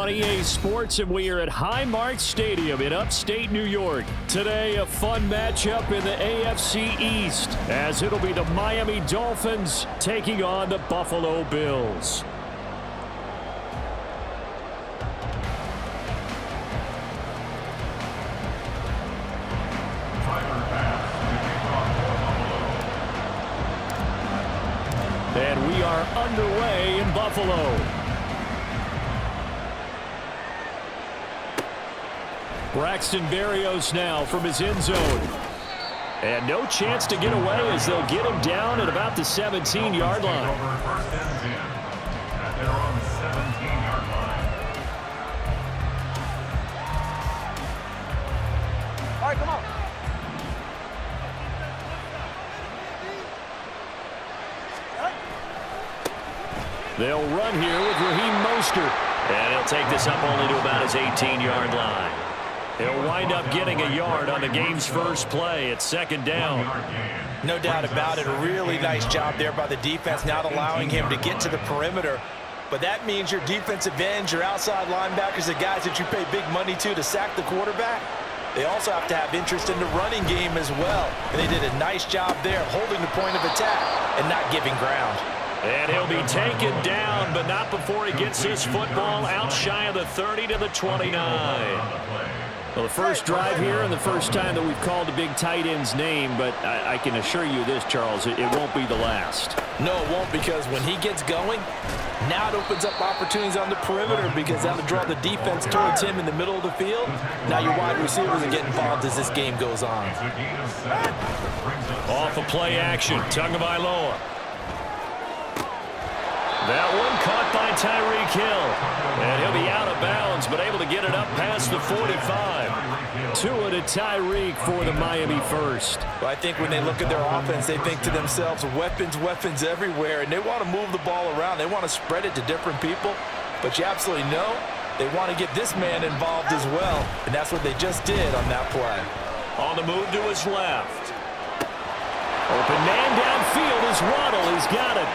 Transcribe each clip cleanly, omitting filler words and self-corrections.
on EA Sports, and we are at Highmark Stadium in upstate New York. Today, a fun matchup in the AFC East, as it'll be the Miami Dolphins taking on the Buffalo Bills. And we are underway in Buffalo. Braxton Berrios now from his end zone. And no chance to get away as they'll get him down at about the 17-yard line. All right, come on. They'll run here with Raheem Mostert. And he'll take this up only to about his 18-yard line. He'll wind up getting a yard on the game's first play. It's second down. No doubt about it. A really nice job there by the defense, not allowing him to get to the perimeter. But that means your defensive ends, your outside linebackers, the guys that you pay big money to sack the quarterback, they also have to have interest in the running game as well. And they did a nice job there holding the point of attack and not giving ground. And he'll be taken down, but not before he gets this football out shy of the 30 to the 29. Well, the first drive here and the first time that we've called the big tight end's name, but I can assure you this, Charles, it won't be the last. No, it won't, because when he gets going, now it opens up opportunities on the perimeter because that'll draw the defense towards him in the middle of the field. Now your wide receivers are getting involved as this game goes on. Off a play action, Tagovailoa. That one caught by Tyreek Hill. And he'll be out of bounds, but able to get it up past the 45. Tua to Tyreek for the Miami first. Well, I think when they look at their offense, they think to themselves, weapons, weapons everywhere, and they want to move the ball around. They want to spread it to different people. But you absolutely know they want to get this man involved as well, and that's what they just did on that play. On the move to his left. Open man downfield is Waddle. He's got it.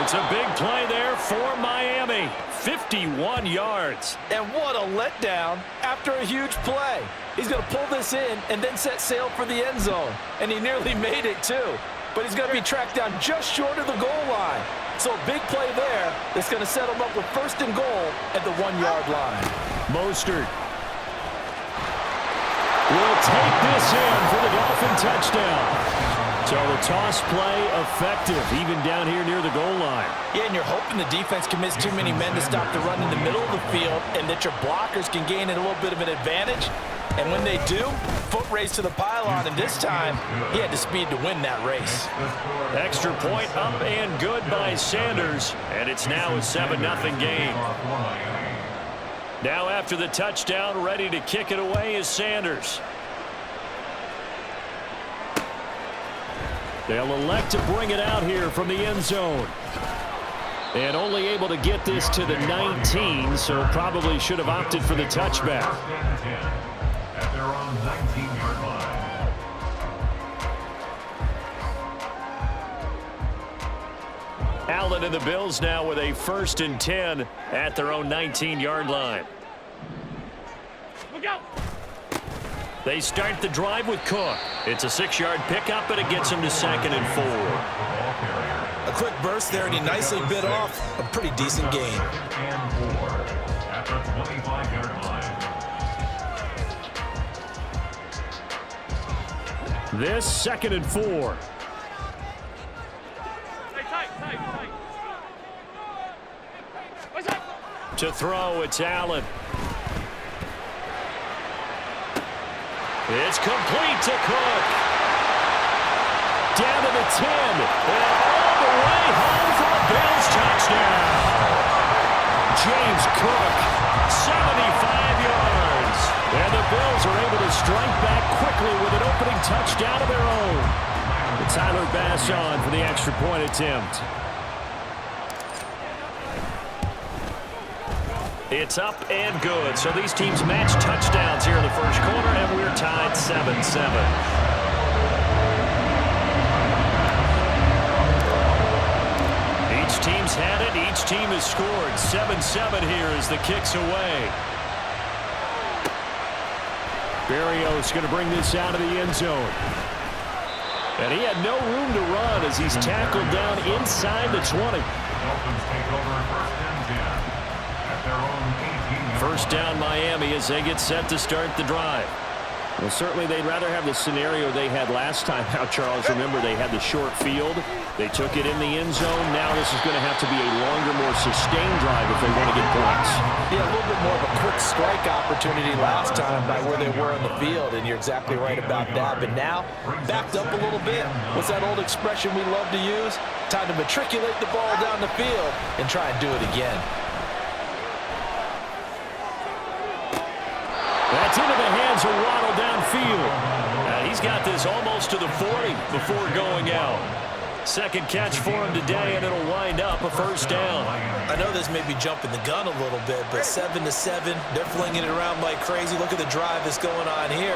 It's a big play there for Miami. 51 yards. And what a letdown after a huge play. He's going to pull this in and then set sail for the end zone. And he nearly made it too. But he's going to be tracked down just short of the goal line. So a big play there that's going to set him up with first and goal at the 1-yard line. Mostert will take this in for the Dolphin touchdown. So the toss play effective, even down here near the goal line. Yeah, and you're hoping the defense commits too many men to stop the run in the middle of the field and that your blockers can gain a little bit of an advantage. And when they do, foot race to the pylon, and this time he had the speed to win that race. Extra point up and good by Sanders, and it's now a 7-0 game. Now after the touchdown, ready to kick it away is Sanders. They'll elect to bring it out here from the end zone. And only able to get this to the 19, so probably should have opted for the touchback. At their own 19-yard line. Allen and the Bills now with a 1st and 10 at their own 19-yard line. Look out! They start the drive with Cook. It's a 6-yard pickup, and it gets him to 2nd and 4. A quick burst there, and he nicely bit off a pretty decent gain. And 4 at the 25-yard line. This 2nd and 4. To throw, it's Allen. It's complete to Cook. Down to the 10. And all the way home for a Bills touchdown. James Cook, 75 yards. And the Bills are able to strike back quickly with an opening touchdown of their own. And Tyler Bass on for the extra point attempt. It's up and good. So these teams match touchdowns here in the first quarter, and we're tied 7-7. Each team's had it. Each team has scored. 7-7 here as the kick's away. Berrios going to bring this out of the end zone. And he had no room to run as he's tackled down inside the 20. Dolphins take over first and 10 at their own 18. First down Miami as they get set to start the drive. Well, certainly they'd rather have the scenario they had last time out, Charles. Remember, they had the short field. They took it in the end zone. Now this is going to have to be a longer, more sustained drive if they want to get points. Yeah, a little bit more of a quick strike opportunity last time by where they were on the field, and you're exactly right about that. But now, backed up a little bit. What's that old expression we love to use? Time to matriculate the ball down the field and try and do it again. That's into the hands of Waddle downfield. He's got this almost to the 40 before going out. Second catch for him today, and it'll wind up a first down. I know this may be jumping the gun a little bit, but 7-7, they're flinging it around like crazy. Look at the drive that's going on here.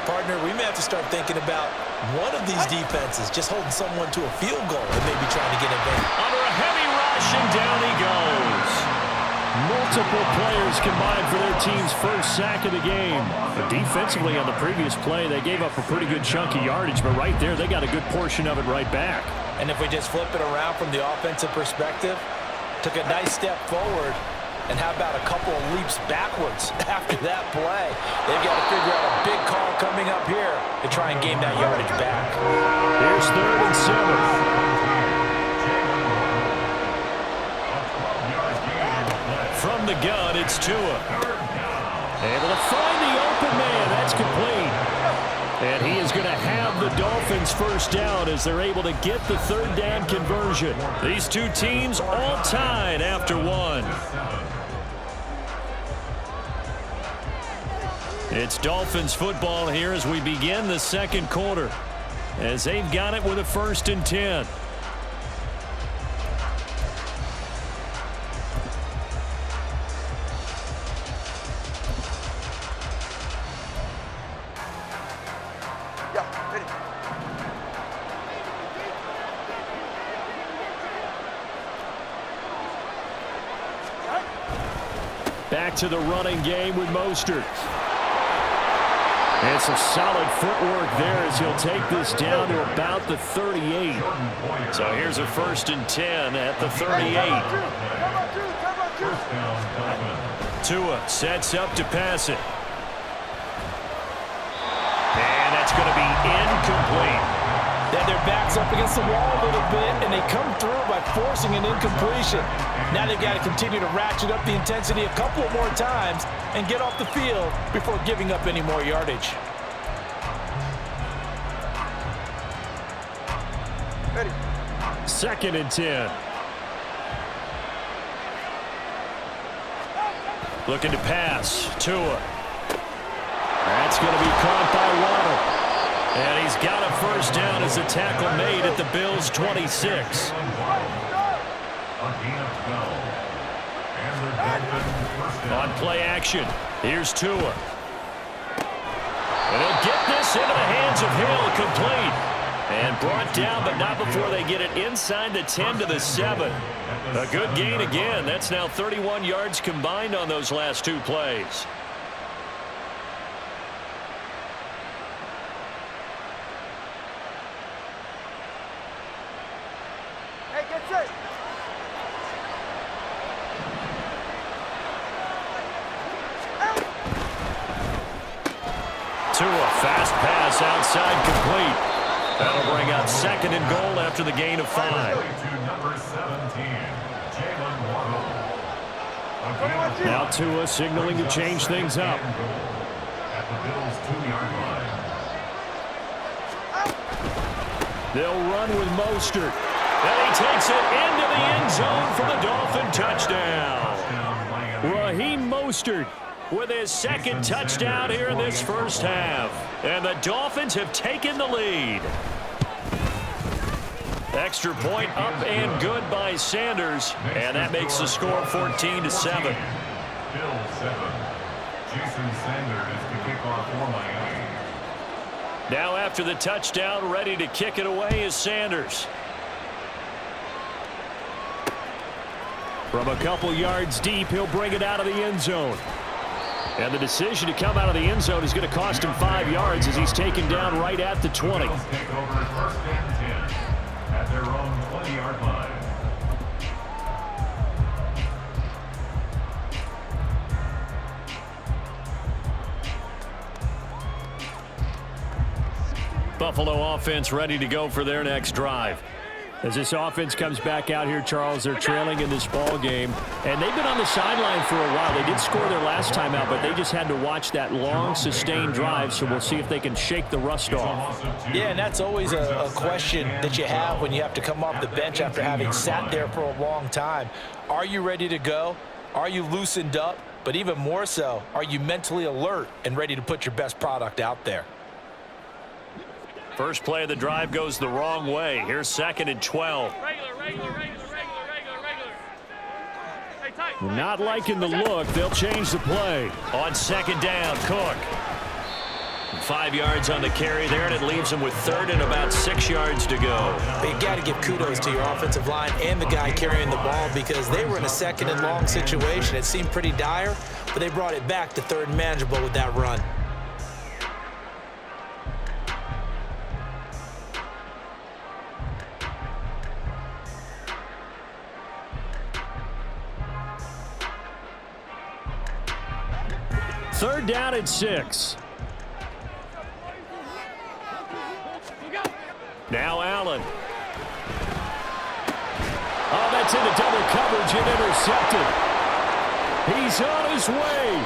Partner, we may have to start thinking about one of these defenses just holding someone to a field goal and maybe trying to get advantage. Under a heavy rush, and down he goes. Multiple players combined for their team's first sack of the game. But defensively on the previous play, they gave up a pretty good chunk of yardage, but right there, they got a good portion of it right back. And if we just flip it around from the offensive perspective, took a nice step forward, and how about a couple of leaps backwards after that play? They've got to figure out a big call coming up here to try and gain that yardage back. Here's 3rd and 7. From the gun, it's Tua. Able to find the open man. That's complete. And he is going to have the Dolphins first down as they're able to get the 3rd down conversion. These two teams all tied after one. It's Dolphins football here as we begin the second quarter, as they've got it with a 1st and 10. Back to the running game with Mostert. And some solid footwork there as he'll take this down to about the 38. So here's a 1st and 10 at the 38. Tua sets up to pass it. And that's going to be incomplete. Then their back's up against the wall a little bit, and they come through by forcing an incompletion. Now they've got to continue to ratchet up the intensity a couple more times and get off the field before giving up any more yardage. Ready. 2nd and 10. Looking to pass. Tua. That's going to be caught by Waddle. And he's got a first down as a tackle made at the Bills' 26. On play action, here's Tua. And he'll get this into the hands of Hill, complete. And brought down, but not before they get it inside the 10 to the 7. A good gain again. That's now 31 yards combined on those last 2 plays. Hey, get set. Tua, fast pass outside, complete. That'll bring out 2nd and goal after the gain of 5. Now Tua signaling to change things up. At the Bills' 2-yard line. They'll run with Mostert. And he takes it into the end zone for the Dolphin touchdown. Raheem Mostert with his 2nd touchdown here in this first half. And the Dolphins have taken the lead. Extra point up and good by Sanders. And that makes the score 14-7. Bills 7. Jason Sanders is the kickoff for Miami. Now after the touchdown, ready to kick it away is Sanders. From a couple yards deep, he'll bring it out of the end zone. And the decision to come out of the end zone is going to cost him 5 yards as he's taken down right at the 20. Bills take over first and 10 at their own 20-yard line. Buffalo offense ready to go for their next drive. As this offense comes back out here, Charles, they're trailing in this ball game. And they've been on the sideline for a while. They did score their last time out, but they just had to watch that long, sustained drive. So we'll see if they can shake the rust off. Yeah, and that's always a question that you have when you have to come off the bench after having sat there for a long time. Are you ready to go? Are you loosened up? But even more so, are you mentally alert and ready to put your best product out there? First play of the drive goes the wrong way. Here's 2nd and 12. Regular. Hey, tight. Not liking the look. They'll change the play. On 2nd down, Cook. 5 yards on the carry there, and it leaves him with 3rd and about 6 yards to go. But you got to give kudos to your offensive line and the guy carrying the ball because they were in a 2nd and long situation. It seemed pretty dire, but they brought it back to 3rd and manageable with that run. Third down and 6. Now Allen. Oh, that's into double coverage and intercepted. He's on his way.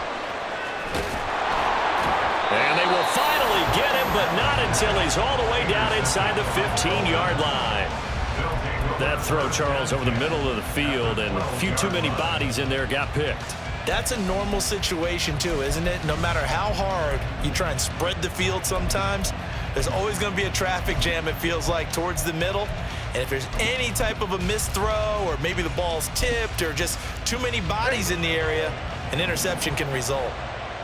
And they will finally get him, but not until he's all the way down inside the 15-yard line. That throw, Charles, over the middle of the field, and a few too many bodies in there got picked. That's a normal situation too, isn't it? No matter how hard you try and spread the field sometimes, there's always going to be a traffic jam, it feels like, towards the middle. And if there's any type of a missed throw or maybe the ball's tipped or just too many bodies in the area, an interception can result.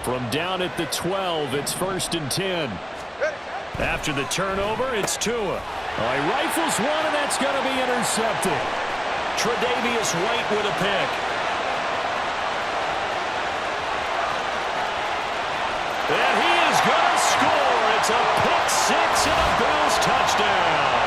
From down at the 12, it's 1st and 10. After the turnover, it's Tua. He rifles one, and that's going to be intercepted. Tre'Davious White with a pick. And he is going to score. It's a pick 6 and a Bills touchdown.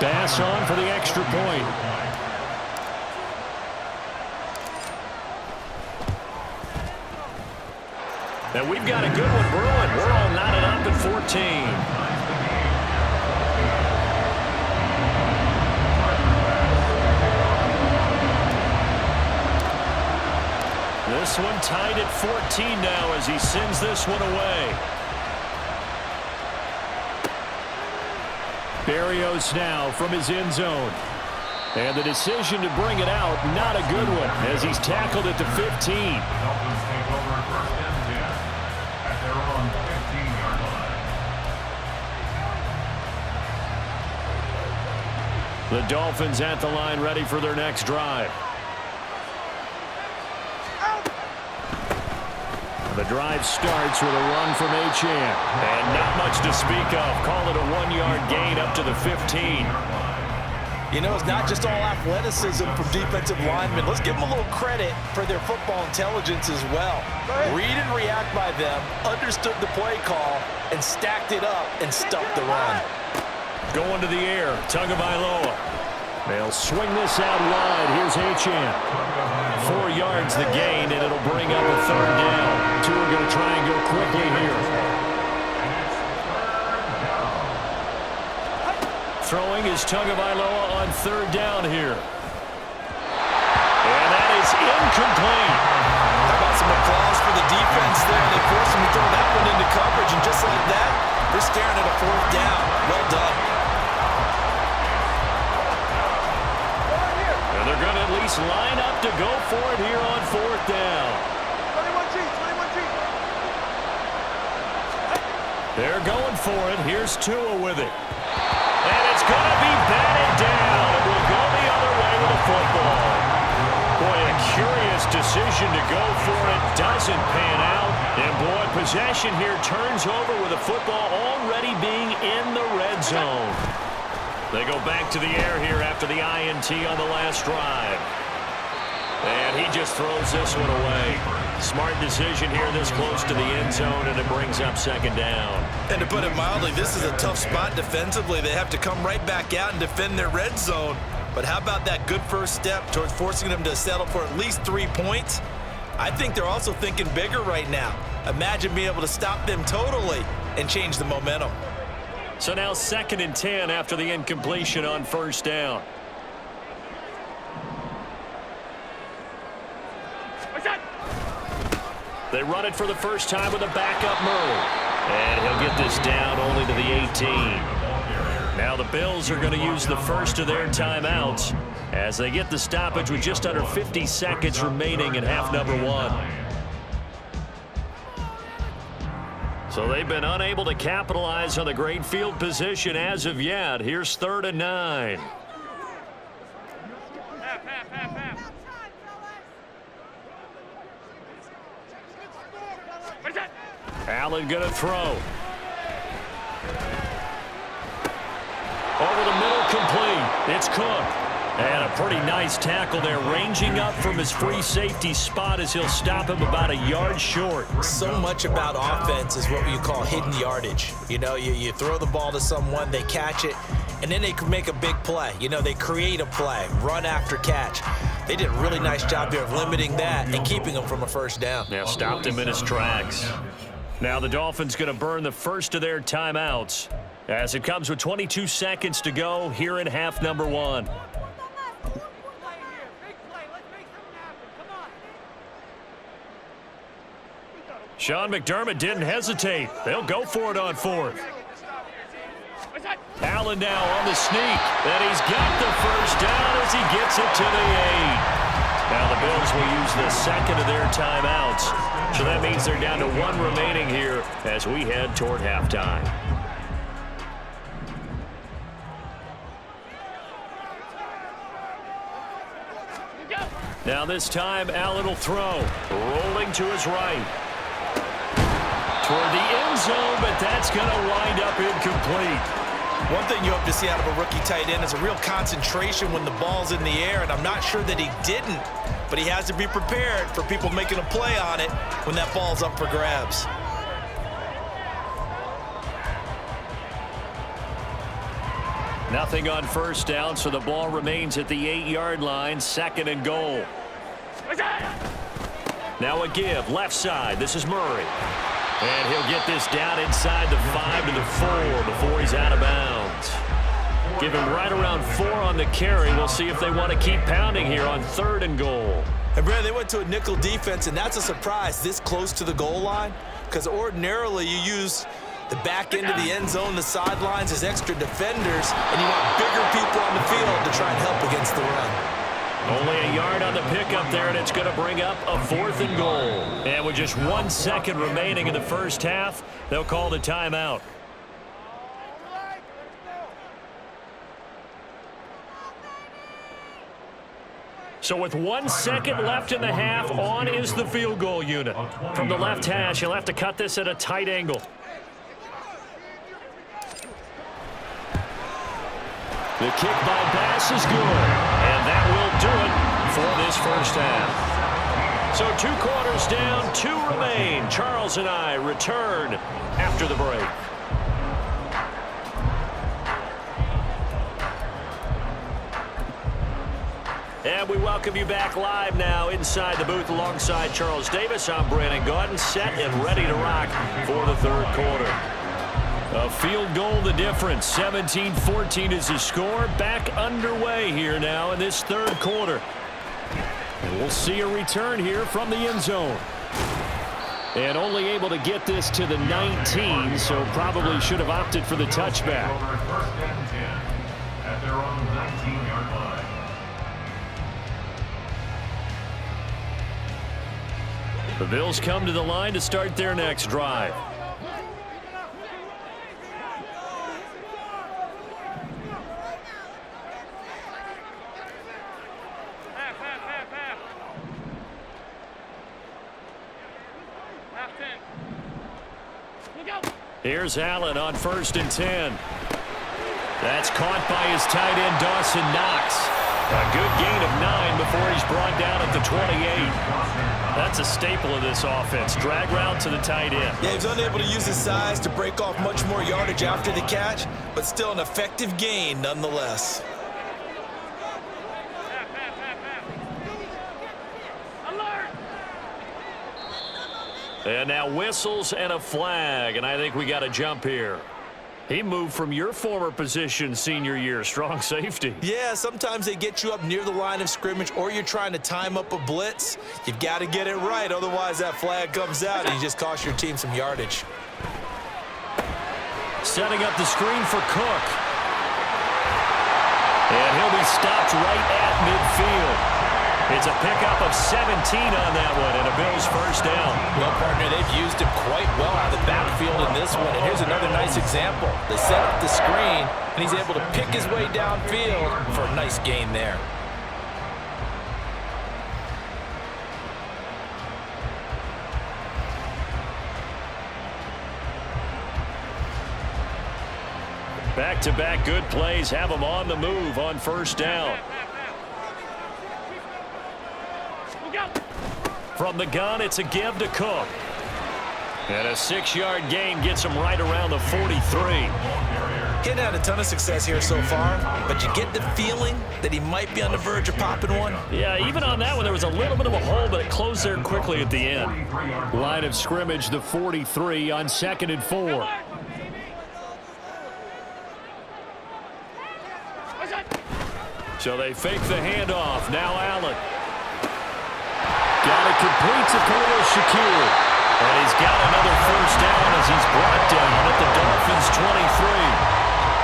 Pass on for the extra point. And we've got a good one brewing. We're all knotted up at 14. This one tied at 14 now as he sends this one away. Berrios now from his end zone. And the decision to bring it out, not a good one, as he's tackled at the 15. Dolphins take over first and 10 at their own 15-yard line. The Dolphins at the line, ready for their next drive. The drive starts with a run from Achane. And not much to speak of. Call it a 1-yard gain up to the 15. You know, it's not just all athleticism from defensive linemen. Let's give them a little credit for their football intelligence as well. Read and react by them, understood the play call, and stacked it up and stuffed the run. Going to the air, Tagovailoa. They'll swing this out wide. Here's Achane. 4 yards the gain, and it'll bring up a 3rd down. Two are going to try and go quickly here. Throwing is Tagovailoa on 3rd down here. And that is incomplete. How about some applause for the defense there? They forced him to throw that one into coverage, and just like that, they're staring at a 4th down. Well done. And they're going to at least line up to go for it here on 4th down. 21G. They're going for it. Here's Tua with it. And it's going to be batted down. It will go the other way with the football. Boy, a curious This decision to go for it doesn't pan out. And, boy, possession here turns over with the football already being in the red zone. They go back to the air here after the INT on the last drive. And he just throws this one away. Smart decision here this close to the end zone, and it brings up second down. And to put it mildly, this is a tough spot defensively. They have to come right back out and defend their red zone. But how about that good first step towards forcing them to settle for at least 3 points? I think they're also thinking bigger right now. Imagine being able to stop them totally and change the momentum. So now 2nd and 10 after the incompletion on first down. They run it for the first time with a backup Murray. And he'll get this down only to the 18. Now the Bills are going to use the first of their timeouts as they get the stoppage with just under 50 seconds remaining in half number 1. So they've been unable to capitalize on the great field position as of yet. Here's 3rd and 9. Allen going to throw. Over the middle, complete. It's Cook. And a pretty nice tackle there, ranging up from his free safety spot as he'll stop him about a yard short. So much about offense is what you call hidden yardage. You know, you throw the ball to someone, they catch it, and then they can make a big play. You know, they create a play, run after catch. They did a really nice job there of limiting that and keeping him from a first down. Now stopped him in his tracks. Now the Dolphins going to burn the first of their timeouts as it comes with 22 seconds to go here in half number 1. Sean McDermott didn't hesitate. They'll go for it on 4th. Allen now on the sneak, and he's got the first down as he gets it to the 8. Now the Bills will use the second of their timeouts, so that means they're down to 1 remaining here as we head toward halftime. Now this time Allen will throw, rolling to his right. Toward the end zone, but that's going to wind up incomplete. One thing you hope to see out of a rookie tight end is a real concentration when the ball's in the air, and I'm not sure that he didn't, but he has to be prepared for people making a play on it when that ball's up for grabs. Nothing on first down, so the ball remains at the 8-yard line, 2nd and goal. Now a give, left side. This is Murray. And he'll get this down inside the 5 to the 4 before he's out of bounds. Give him right around 4 on the carry. We'll see if they want to keep pounding here on 3rd and goal. And Brad, they went to a nickel defense, and that's a surprise this close to the goal line, because ordinarily you use the back end of the end zone, the sidelines as extra defenders, and you want bigger people on the field to try and help against the run. Only a yard on the pickup there, and it's going to bring up a 4th and goal. And with just 1 second remaining in the first half, they'll call the timeout. So with 1 second left in the half, on is the field goal unit. From the left hash, he'll have to cut this at a tight angle. The kick by Bass is good, and that will do it for this first half. So 2 quarters down, 2 remain. Charles and I return after the break. And we welcome you back live now inside the booth alongside Charles Davis. I'm Brandon Gaudin, set and ready to rock for the 3rd quarter. A field goal the difference. 17-14 is the score. Back underway here now in this 3rd quarter. And we'll see a return here from the end zone. And only able to get this to the 19, so probably should have opted for the touchback. At their own 19-yard line. The Bills come to the line to start their next drive. Here's Allen on 1st and 10. That's caught by his tight end, Dawson Knox. A good gain of 9 before he's brought down at the 28. That's a staple of this offense. Drag route to the tight end. Yeah, he's unable to use his size to break off much more yardage after the catch, but still an effective gain nonetheless. And now whistles and a flag, and I think we got a jump here. He moved from your former position senior year, strong safety. Yeah, sometimes they get you up near the line of scrimmage or you're trying to time up a blitz. You've got to get it right, otherwise that flag comes out and you just cost your team some yardage. Setting up the screen for Cook. And he'll be stopped right at midfield. It's a pickup of 17 on that one, and a Bills first down. Well, partner, they've used him quite well out of the backfield in this one. And here's another nice example. They set up the screen, and he's able to pick his way downfield for a nice gain there. Back-to-back good plays have him on the move on first down. From the gun, it's a give to Cook. And a 6-yard gain gets him right around the 43. Getting had a ton of success here so far, but you get the feeling that he might be on the verge of popping one. Yeah, even on that one, there was a little bit of a hole, but it closed there quickly at the end. Line of scrimmage, the 43 on 2nd and 4. So they fake the handoff. Now Allen. Got it complete to Khalil Shakir. And he's got another first down as he's brought down at the Dolphins' 23.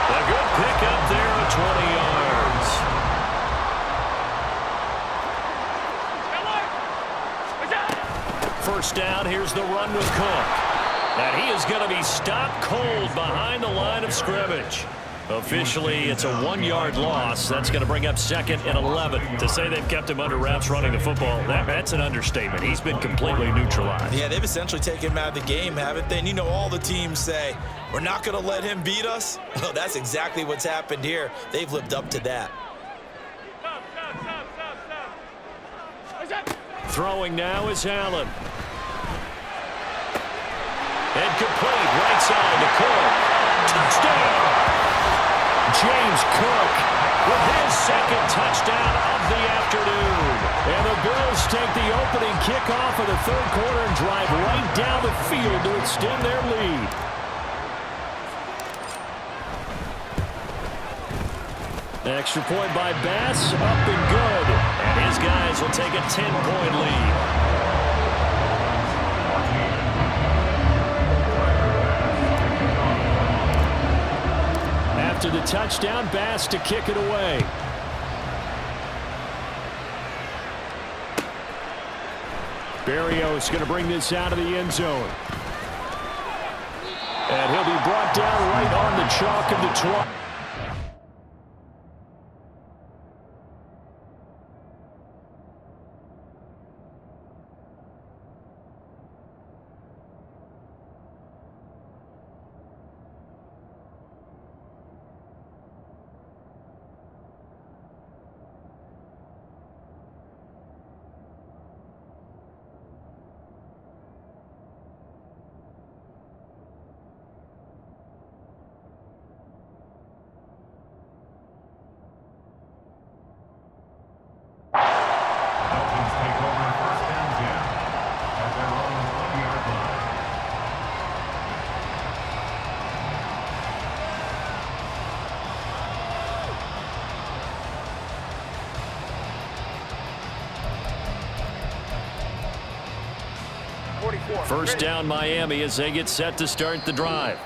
A good pickup there at 20 yards. First down, here's the run with Cook. And he is going to be stopped cold behind the line of scrimmage. Officially, it's a 1-yard loss. That's going to bring up 2nd and 11. To say they've kept him under wraps running the football, that's an understatement. He's been completely neutralized. Yeah, they've essentially taken him out of the game, haven't they? And you know all the teams say, we're not going to let him beat us. Well, that's exactly what's happened here. They've lived up to that. Throwing now is Allen. And complete right side to Cook. Touchdown! James Cook with his 2nd touchdown of the afternoon. And the Bills take the opening kickoff of the 3rd quarter and drive right down the field to extend their lead. Extra point by Bass, up and good. And his guys will take a 10-point lead. After the touchdown, Bass to kick it away. Berrios going to bring this out of the end zone. And he'll be brought down right on the chalk of the 12. Dolphins take over 1st and 10 at their own 1-yard line. First down Miami as they get set to start the drive.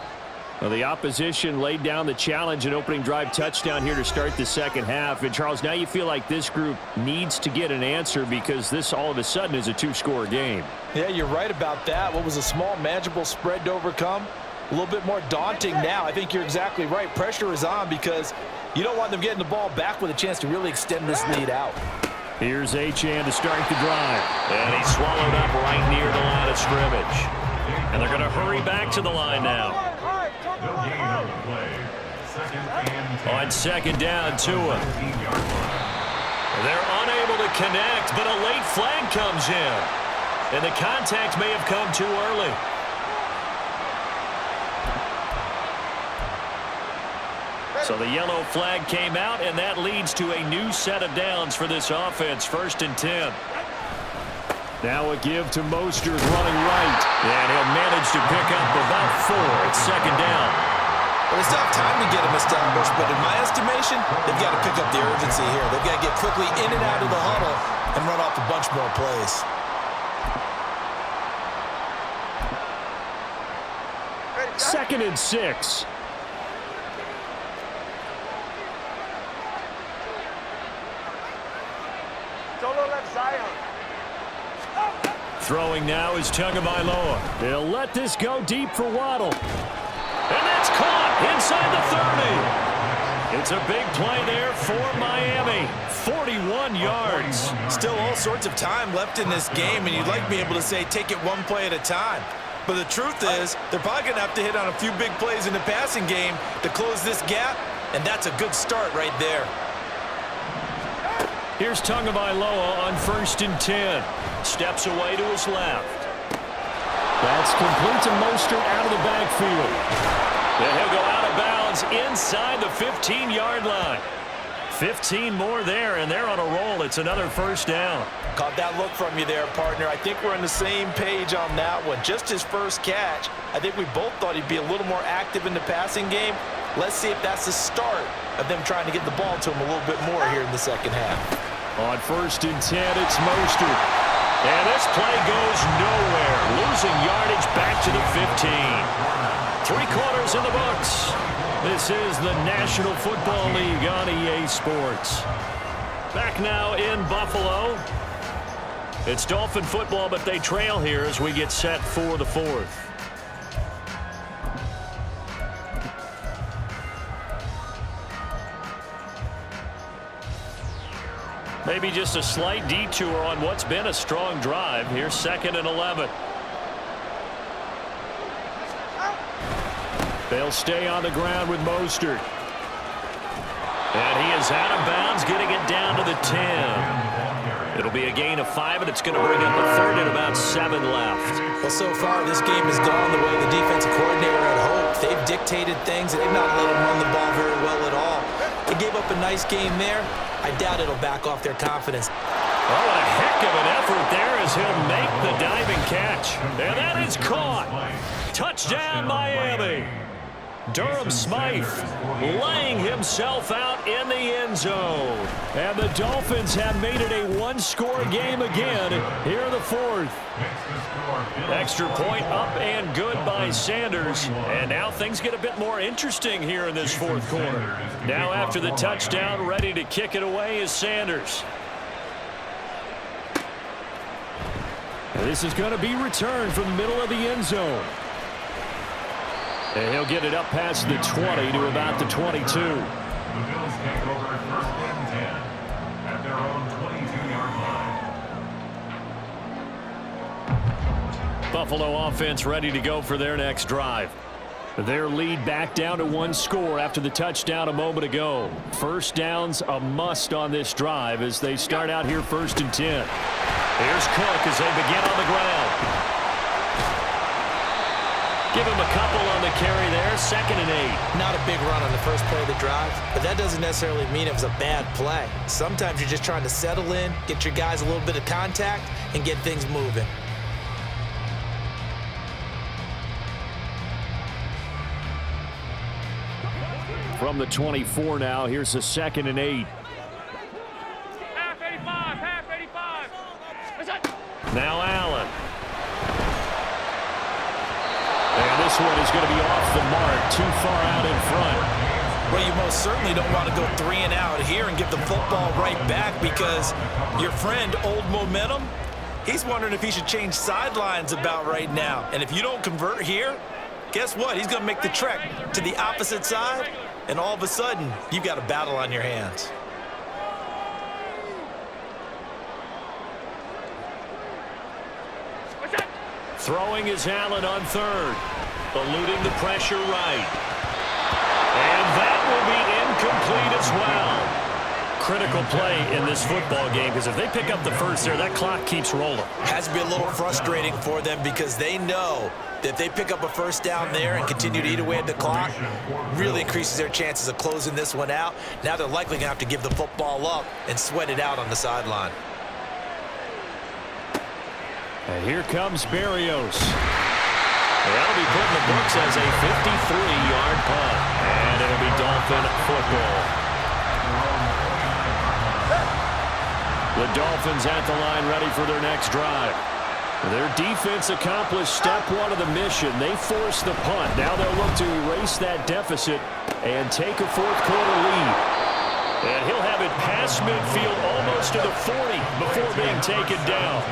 Well, the opposition laid down the challenge and opening drive touchdown here to start the 2nd half. And, Charles, now you feel like this group needs to get an answer because this all of a sudden is a 2-score game. Yeah, you're right about that. What was a small, manageable spread to overcome? A little bit more daunting now. I think you're exactly right. Pressure is on because you don't want them getting the ball back with a chance to really extend this lead out. Here's Achane to start the drive. And he's swallowed up right near the line of scrimmage. And they're going to hurry back to the line now. They'll gain on the play. Second and 10. On second down, Tua. 15-yard line. They're unable to connect, but a late flag comes in. And the contact may have come too early. So the yellow flag came out, and that leads to a new set of downs for this offense. 1st and 10. Now a give to Mostert running right. And he'll manage to pick up about 4 at second down. Well, they still have time to get him established, but in my estimation, they've got to pick up the urgency here. They've got to get quickly in and out of the huddle and run off a bunch more plays. Second and 6. Solo left Zion. Throwing now is Tagovailoa. They'll let this go deep for Waddle. And that's caught inside the 30. It's a big play there for Miami. 41 yards. Still all sorts of time left in this game, and you'd like to be able to say take it one play at a time. But the truth is, they're probably going to have to hit on a few big plays in the passing game to close this gap, and that's a good start right there. Here's Tagovailoa on 1st and 10. Steps away to his left. That's complete to Mostert out of the backfield. And he'll go out of bounds inside the 15-yard line. 15 more there, and they're on a roll. It's another 1st down. Caught that look from you there, partner. I think we're on the same page on that one. Just his first catch. I think we both thought he'd be a little more active in the passing game. Let's see if that's the start of them trying to get the ball to him a little bit more here in the second half. On 1st and 10, it's Mostert. And this play goes nowhere. Losing yardage back to the 15. 3 quarters in the books. This is the National Football League on EA Sports. Back now in Buffalo. It's Dolphin football, but they trail here as we get set for the 4th. Maybe just a slight detour on what's been a strong drive. Here's 2nd and 11. They'll stay on the ground with Mostert. And he is out of bounds, getting it down to the 10. It'll be a gain of 5, and it's going to bring up a 3rd and about 7 left. Well, so far, this game has gone the way the defensive coordinator had hoped. They've dictated things, and they've not let him run the ball very well at all. They gave up a nice game there. I doubt it'll back off their confidence. Oh, a heck of an effort there as he'll make the diving catch. And that is caught. Touchdown, Miami. Durham Smythe laying himself out in the end zone. And the Dolphins have made it a one-score game again here in the 4th. Extra point up and good by Sanders. And now things get a bit more interesting here in this 4th quarter. Now after the touchdown, ready to kick it away is Sanders. This is going to be returned from the middle of the end zone. And he'll get it up past the 20 to about the 22. The Bills take over at 1st and 10 at their own 22-yard line. Buffalo offense ready to go for their next drive. Their lead back down to 1 score after the touchdown a moment ago. 1st downs a must on this drive as they start out here 1st and 10. Here's Cook as they begin on the ground. Give him a couple on the carry there. 2nd and 8. Not a big run on the first play of the drive, but that doesn't necessarily mean it was a bad play. Sometimes you're just trying to settle in, get your guys a little bit of contact, and get things moving. From the 24 now, here's a 2nd and 8. Half 85. Now Allen. And this one is going to be off the mark, too far out in front. Well, you most certainly don't want to go 3 and out here and give the football right back because your friend, Old Momentum, he's wondering if he should change sidelines about right now. And if you don't convert here, guess what? He's going to make the trek to the opposite side, and all of a sudden, you've got a battle on your hands. Throwing is Allen on 3rd. eluding the pressure right. And that will be incomplete as well. Critical play in this football game, because if they pick up the first there, that clock keeps rolling. Has to be a little frustrating for them because they know that if they pick up a first down there and continue to eat away at the clock, really increases their chances of closing this one out. Now they're likely going to have to give the football up and sweat it out on the sideline. And here comes Berrios. That'll be put in the books as a 53-yard punt. And it'll be Dolphin football. The Dolphins at the line ready for their next drive. Their defense accomplished step one of the mission. They forced the punt. Now they'll look to erase that deficit and take a fourth-quarter lead. And he'll have it past midfield almost to the 40 before being taken down.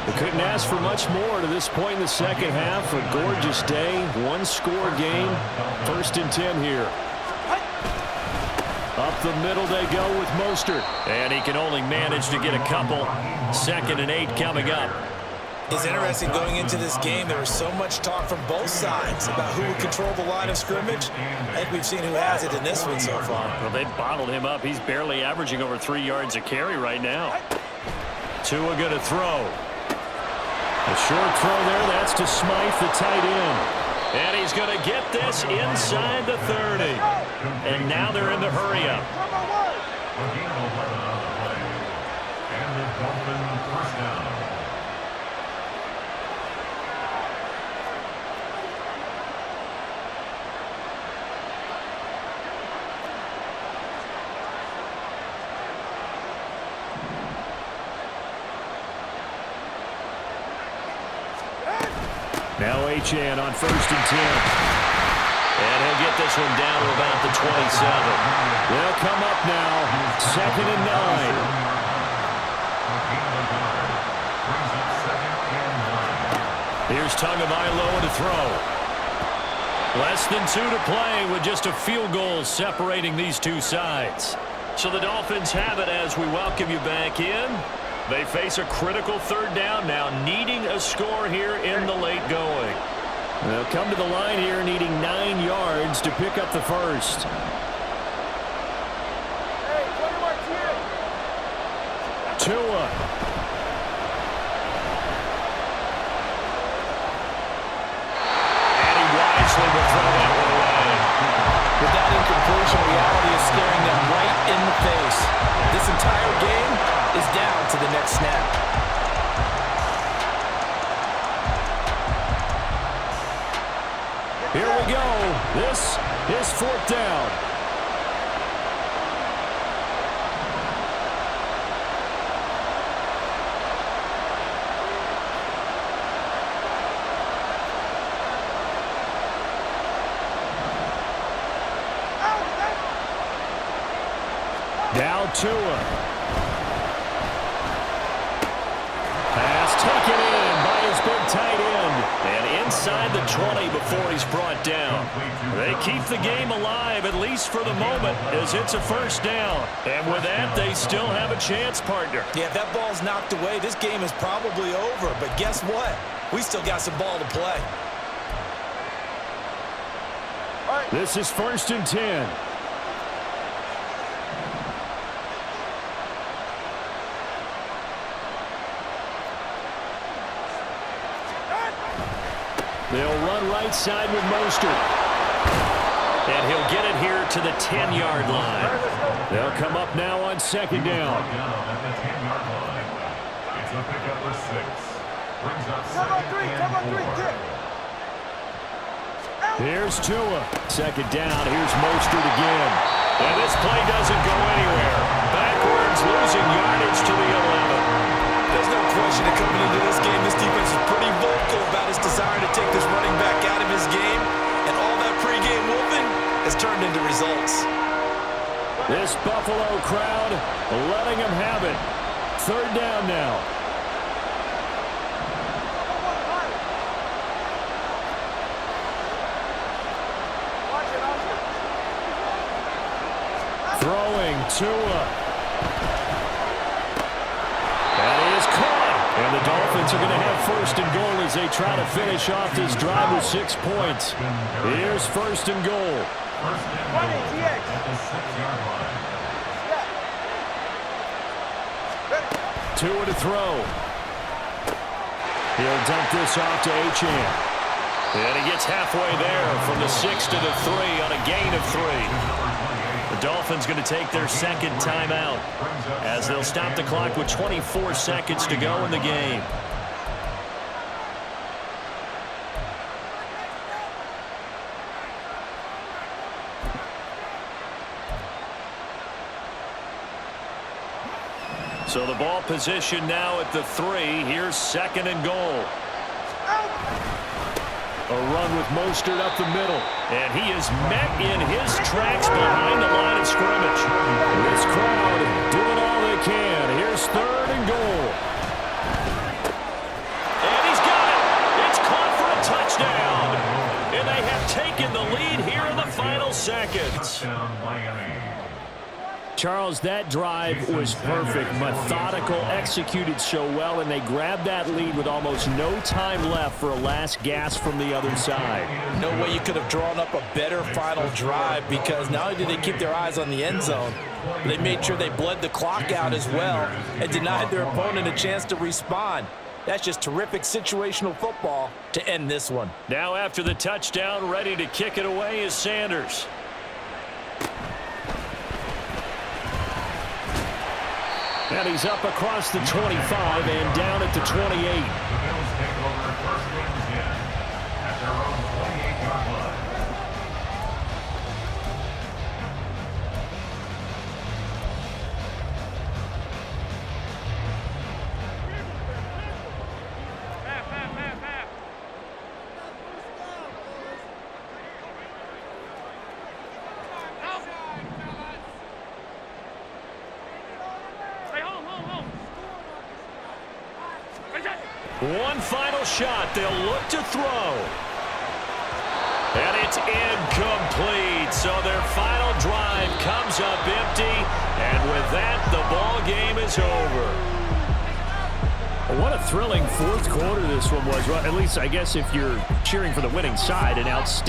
We couldn't ask for much more to this point in the second half. A gorgeous day, one-score game. 1st and 10 here. Up the middle they go with Mostert. And he can only manage to get a couple. 2nd and 8 coming up. It's interesting going into this game. There was so much talk from both sides about who would control the line of scrimmage. I think we've seen who has it in this one so far. Well, they bottled him up. He's barely averaging over 3 yards a carry right now. Tua going to throw. A short throw there. That's to Smythe, the tight end. And he's going to get this inside the 30. And now they're in the hurry-up. And the Dolphins first down. Now Achane on 1st and 10. And he'll get this one down to about the 27. They'll come up now. 2nd and 9. Here's Tagovailoa to throw. Less than 2 to play with just a field goal separating these two sides. So the Dolphins have it as we welcome you back in. They face a critical 3rd down now, needing a score here in the late going. They'll come to the line here needing 9 yards to pick up the first. Tua. And he wisely will throw that one away. With that incompletion, reality is staring them right in the face. This entire game is down to the next snap. Here we go. This is 4th down. Now Tua. Pass taken in by his big tight end. And inside the 20 before he's brought down. They keep the game alive, at least for the moment, as it's a 1st down. And with that, they still have a chance, partner. Yeah, if that ball's knocked away, this game is probably over. But guess what? We still got some ball to play. This is 1st and 10. They'll run right side with Mostert. And he'll get it here to the 10-yard line. They'll come up now on 2nd down. At the 10-yard line. It's a pickup for 6. Brings up 2nd and 4. Here's Tua. 2nd down. Here's Mostert again. And this play doesn't go anywhere. Backwards, losing yardage to the 11. There's no question that coming into this game, this defense is pretty vocal about its desire to take this running back out of his game. And all that pregame wolfing has turned into results. This Buffalo crowd letting them have it. 3rd down now. Throwing Tua. And he is caught. And And the Dolphins are going to have first and goal as they try to finish off this drive with 6 points. Here's first and goal. First and goal at the 6-yard line. 2 to throw. He'll dump this off to Achane. And he gets halfway there from the 6 to the 3 on a gain of 3. The Dolphins going to take their second timeout as they'll stop the clock with 24 seconds to go in the game. So the ball position now at the 3. Here's second and goal. A run with Mostert up the middle. And he is met in his tracks behind the line of scrimmage. This crowd doing all they can. Here's third and goal. And he's got it. It's caught for a touchdown. And they have taken the lead here in the final seconds. Touchdown, Miami. Charles, that drive was perfect, methodical, executed so well, and they grabbed that lead with almost no time left for a last gasp from the other side. No way you could have drawn up a better final drive, because not only did they keep their eyes on the end zone, they made sure they bled the clock out as well and denied their opponent a chance to respond. That's just terrific situational football to end this one. Now after the touchdown, ready to kick it away is Sanders. And he's up across the 25 and down at the 28. The Bills take over first and 10 at their own 28-yard line. Half. Hey, hold. One final shot. They'll look to throw. And it's incomplete. So their final drive comes up empty. And with that, the ball game is over. What a thrilling fourth quarter this one was. Well, at least, I guess, if you're cheering for the winning side, an outstanding